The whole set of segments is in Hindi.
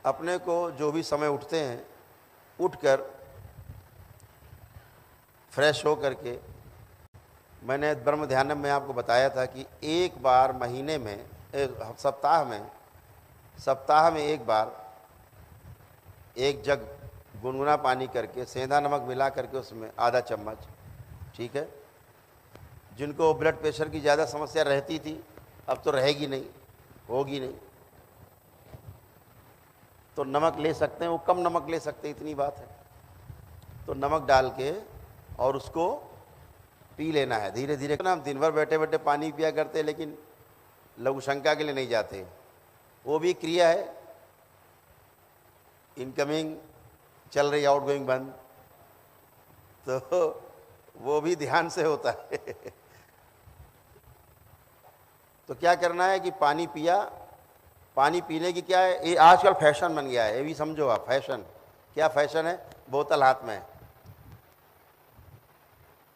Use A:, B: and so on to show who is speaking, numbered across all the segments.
A: अपने को जो भी समय उठते हैं, उठकर फ्रेश हो करके, मैंने ब्रह्म ध्यानम में आपको बताया था कि एक बार महीने में, सप्ताह में एक बार एक जग गुनगुना पानी करके सेंधा नमक मिला करके उसमें आधा चम्मच, ठीक है। जिनको ब्लड प्रेशर की ज़्यादा समस्या रहती थी, अब तो रहेगी नहीं, होगी नहीं, तो नमक ले सकते हैं, वो कम नमक ले सकते हैं, इतनी बात है। तो नमक डाल के और उसको पी लेना है धीरे धीरे। हम दिन भर बैठे बैठे पानी पिया करते हैं, लेकिन लघु शंका के लिए नहीं जाते। वो भी क्रिया है, इनकमिंग चल रही, आउटगोइंग बंद, तो वो भी ध्यान से होता है। तो क्या करना है कि पानी पिया, पानी पीने की क्या है, ये आजकल फैशन बन गया है, ये भी समझो आप। फैशन क्या फैशन है? बोतल हाथ में,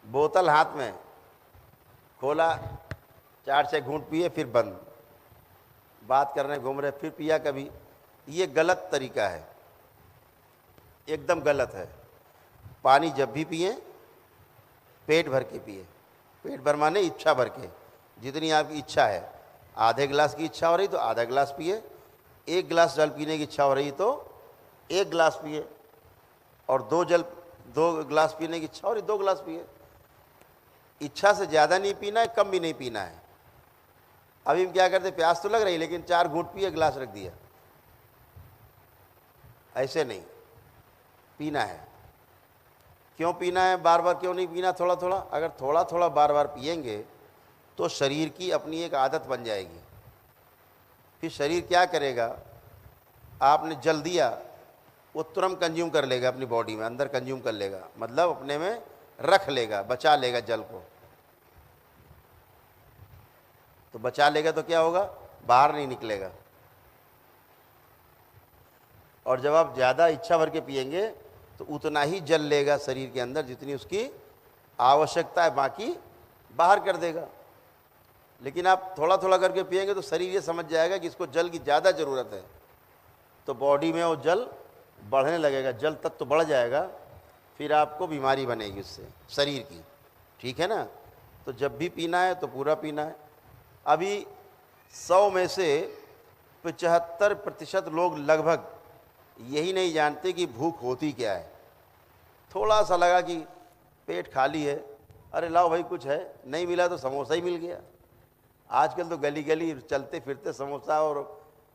A: बोतल हाथ में खोला, 4-6 घूंट पिए, फिर बंद, बात करने घूम रहे, फिर पिया कभी। ये गलत तरीका है, एकदम गलत है। पानी जब भी पिए पेट भर के पिए, पेट भर माने इच्छा भर के, जितनी आपकी इच्छा है। आधे गिलास की इच्छा हो रही तो आधा गिलास पिए, 1 गिलास जल पीने की इच्छा हो रही तो 1 गिलास पिए, और 2 गिलास पीने की इच्छा हो रही 2 गिलास पिए। इच्छा से ज़्यादा नहीं पीना है, कम भी नहीं पीना है। अभी हम क्या करते, प्यास तो लग रही लेकिन 4 घूंट पिए, गिलास रख दिया, ऐसे नहीं पीना है। क्यों पीना है, बार बार क्यों नहीं पीना, थोड़ा थोड़ा? अगर थोड़ा थोड़ा बार बार पिएंगे तो शरीर की अपनी एक आदत बन जाएगी। फिर शरीर क्या करेगा, आपने जल दिया, वो तुरंत कंज्यूम कर लेगा, अपनी बॉडी में अंदर कंज्यूम कर लेगा, मतलब अपने में रख लेगा, बचा लेगा जल को। तो बचा लेगा तो क्या होगा, बाहर नहीं निकलेगा। और जब आप ज़्यादा इच्छा भर के पिएंगे तो उतना ही जल लेगा शरीर के अंदर जितनी उसकी आवश्यकता है, बाकी बाहर कर देगा। लेकिन आप थोड़ा थोड़ा करके पिएंगे तो शरीर ये समझ जाएगा कि इसको जल की ज़्यादा ज़रूरत है, तो बॉडी में वो जल बढ़ने लगेगा, जल तत्व बढ़ जाएगा, फिर आपको बीमारी बनेगी उससे शरीर की, ठीक है ना। तो जब भी पीना है तो पूरा पीना है। अभी 100 में से 75% लोग लगभग यही नहीं जानते कि भूख होती क्या है। थोड़ा सा लगा कि पेट खाली है, अरे लाओ भाई कुछ है, नहीं मिला तो समोसा ही मिल गया। आजकल तो गली गली चलते फिरते समोसा और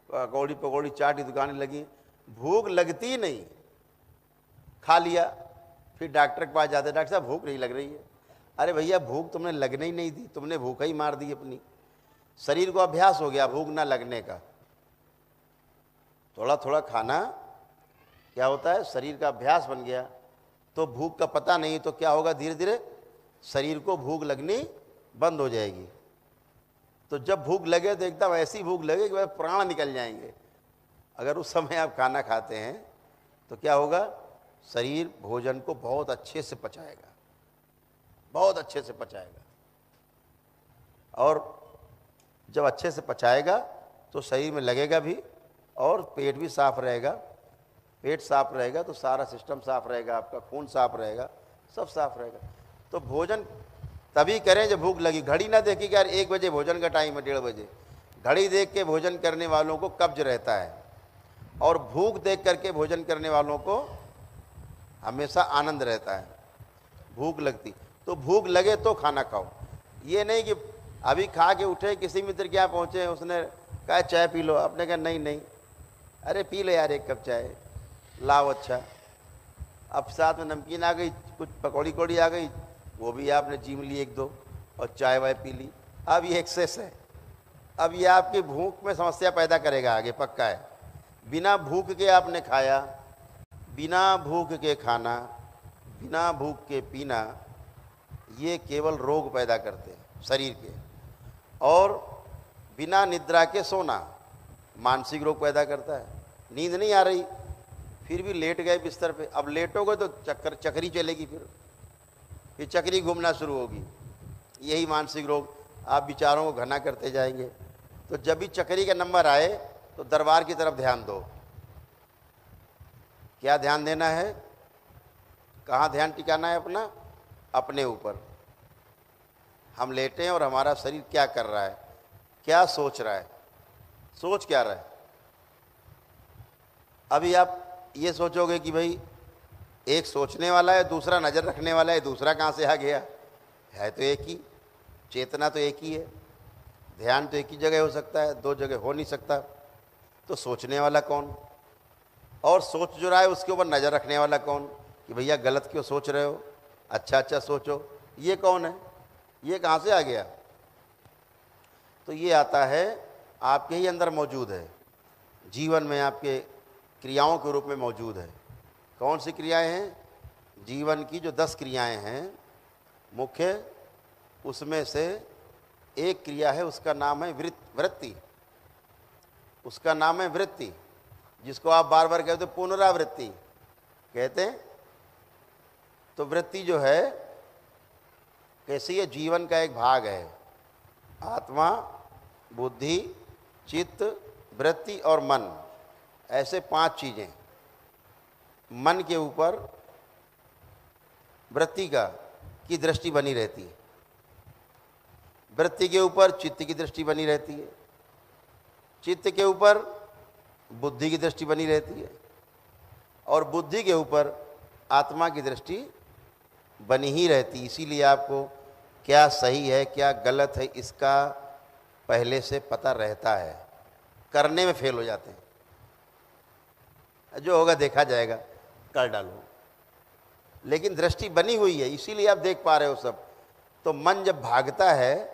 A: पकौड़ी पकौड़ी चाट की दुकानें लगी, भूख लगती नहीं, खा लिया, फिर डॉक्टर के पास जाते, डॉक्टर साहब भूख नहीं लग रही है। अरे भैया भूख तुमने लगने ही नहीं दी, तुमने भूख ही मार दी अपनी। शरीर को अभ्यास हो गया भूख ना लगने का। थोड़ा थोड़ा खाना क्या होता है, शरीर का अभ्यास बन गया, तो भूख का पता नहीं, तो क्या होगा, धीरे धीरे शरीर को भूख लगनी बंद हो जाएगी। तो जब भूख लगे तो एकदम ऐसी भूख लगे कि वह प्राण निकल जाएंगे। अगर उस समय आप खाना खाते हैं तो क्या होगा, शरीर भोजन को बहुत अच्छे से पचाएगा, बहुत अच्छे से पचाएगा। और जब अच्छे से पचाएगा तो शरीर में लगेगा भी, और पेट भी साफ रहेगा। पेट साफ रहेगा तो सारा सिस्टम साफ रहेगा, आपका खून साफ रहेगा, सब साफ रहेगा। तो भोजन तभी करें जब भूख लगी। घड़ी ना देखी कि यार 1 बजे भोजन का टाइम है, 1:30 बजे। घड़ी देख के भोजन करने वालों को कब्ज रहता है, और भूख देख करके भोजन करने वालों को हमेशा आनंद रहता है। भूख लगती तो भूख लगे तो खाना खाओ, ये नहीं कि अभी खा के उठे, किसी मित्र के यहाँ पहुँचे, उसने कहा चाय पी लो, आपने कहा नहीं नहीं, अरे पी लो यार 1 कप चाय, लाओ अच्छा। अब साथ में नमकीन आ गई, कुछ पकौड़ी कौड़ी आ गई, वो भी आपने जीम ली 1-2, और चाय वाय पी ली। अब ये एक्सेस है, अब ये आपकी भूख में समस्या पैदा करेगा आगे, पक्का है। बिना भूख के आपने खाया, बिना भूख के खाना, बिना भूख के पीना, ये केवल रोग पैदा करते हैं शरीर के। और बिना निद्रा के सोना मानसिक रोग पैदा करता है। नींद नहीं आ रही, फिर भी लेट गए बिस्तर पे, अब लेटोगे तो चक्री चलेगी, फिर चक्री घूमना शुरू होगी। यही मानसिक रोग, आप विचारों को घना करते जाएंगे। तो जब भी चक्री का नंबर आए तो दरबार की तरफ ध्यान दो, क्या ध्यान देना है, कहाँ ध्यान टिकाना है अपना, अपने ऊपर। हम लेटे हैं और हमारा शरीर क्या कर रहा है, क्या सोच रहा है, सोच क्या रहा है। अभी आप ये सोचोगे कि भाई एक सोचने वाला है, दूसरा नज़र रखने वाला है, दूसरा कहाँ से आ गया, है तो एक ही, चेतना तो एक ही है, ध्यान तो एक ही जगह हो सकता है, दो जगह हो नहीं सकता। तो सोचने वाला कौन, और सोच जो रहा है उसके ऊपर नज़र रखने वाला कौन, कि भैया गलत क्यों सोच रहे हो, अच्छा अच्छा सोचो, ये कौन है, ये कहाँ से आ गया। तो ये आता है आपके ही अंदर मौजूद है, जीवन में आपके क्रियाओं के रूप में मौजूद है। कौन सी क्रियाएं हैं, जीवन की जो 10 क्रियाएं हैं मुख्य, उसमें से एक क्रिया है, उसका नाम है वृत्ति, उसका नाम है वृत्ति, जिसको आप बार बार कहते हो पुनरावृत्ति कहते हैं। तो वृत्ति जो है कैसी है, जीवन का एक भाग है। आत्मा, बुद्धि, चित्त, वृत्ति और मन, ऐसे 5 चीज़ें। मन के ऊपर वृत्ति की दृष्टि बनी रहती है, वृत्ति के ऊपर चित्त की दृष्टि बनी रहती है, चित्त के ऊपर बुद्धि की दृष्टि बनी रहती है, और बुद्धि के ऊपर आत्मा की दृष्टि बनी ही रहती। इसीलिए आपको क्या सही है क्या गलत है इसका पहले से पता रहता है, करने में फेल हो जाते हैं, जो होगा देखा जाएगा, कर डालो, लेकिन दृष्टि बनी हुई है, इसीलिए आप देख पा रहे हो सब। तो मन जब भागता है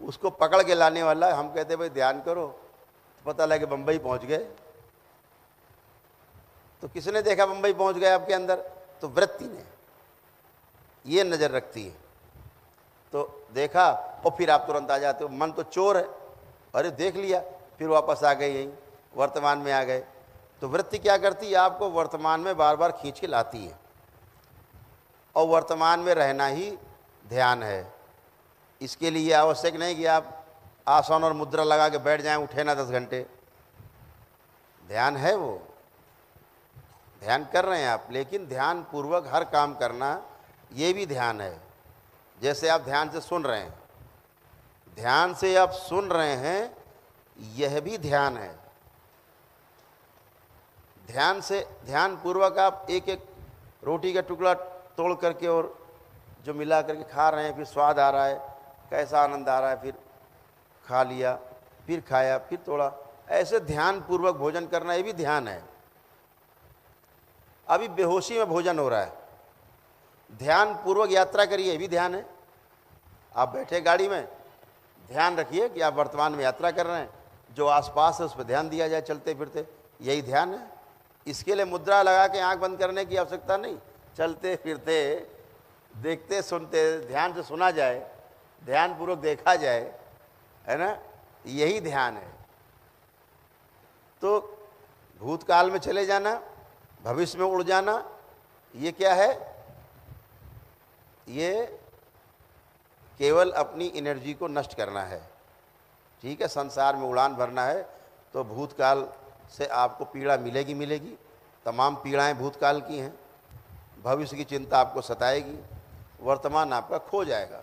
A: उसको पकड़ के लाने वाला, हम कहते हैं भाई ध्यान करो, तो पता लगे बम्बई पहुंच गए। तो किसने देखा बम्बई पहुंच गए आपके अंदर, तो वृत्ति ने, ये नज़र रखती है। तो देखा और फिर आप तुरंत आ जाते हो, मन तो चोर है, अरे देख लिया, फिर वापस आ गए, यहीं वर्तमान में आ गए। तो वृत्ति क्या करती है, आपको वर्तमान में बार बार खींच के लाती है, और वर्तमान में रहना ही ध्यान है। इसके लिए आवश्यक नहीं कि आप आसन और मुद्रा लगा के बैठ जाएं, उठे ना 10 घंटे। ध्यान है, वो ध्यान कर रहे हैं आप, लेकिन ध्यान पूर्वक हर काम करना ये भी ध्यान है। जैसे आप ध्यान से सुन रहे हैं, ध्यान से आप सुन रहे हैं, यह भी ध्यान है। ध्यान से, ध्यान पूर्वक आप एक एक रोटी का टुकड़ा तोड़ करके और जो मिला करके खा रहे हैं, फिर स्वाद आ रहा है, कैसा आनंद आ रहा है, फिर खा लिया, फिर खाया, फिर तोड़ा, ऐसे ध्यान पूर्वक भोजन करना ये भी ध्यान है। अभी बेहोशी में भोजन हो रहा है, ध्यान पूर्वक यात्रा करिए, ये भी ध्यान है। आप बैठे गाड़ी में, ध्यान रखिए कि आप वर्तमान में यात्रा कर रहे हैं, जो आसपास है उस पर ध्यान दिया जाए चलते फिरते, यही ध्यान है। इसके लिए मुद्रा लगा के आंख बंद करने की आवश्यकता नहीं, चलते फिरते देखते सुनते ध्यान से सुना जाए, ध्यान पूर्वक देखा जाए, है ना, यही ध्यान है। तो भूतकाल में चले जाना, भविष्य में उड़ जाना, ये क्या है, ये केवल अपनी एनर्जी को नष्ट करना है। ठीक है, संसार में उड़ान भरना है, तो भूतकाल से आपको पीड़ा मिलेगी मिलेगी, तमाम पीड़ाएं भूतकाल की हैं, भविष्य की चिंता आपको सताएगी, वर्तमान आपका खो जाएगा।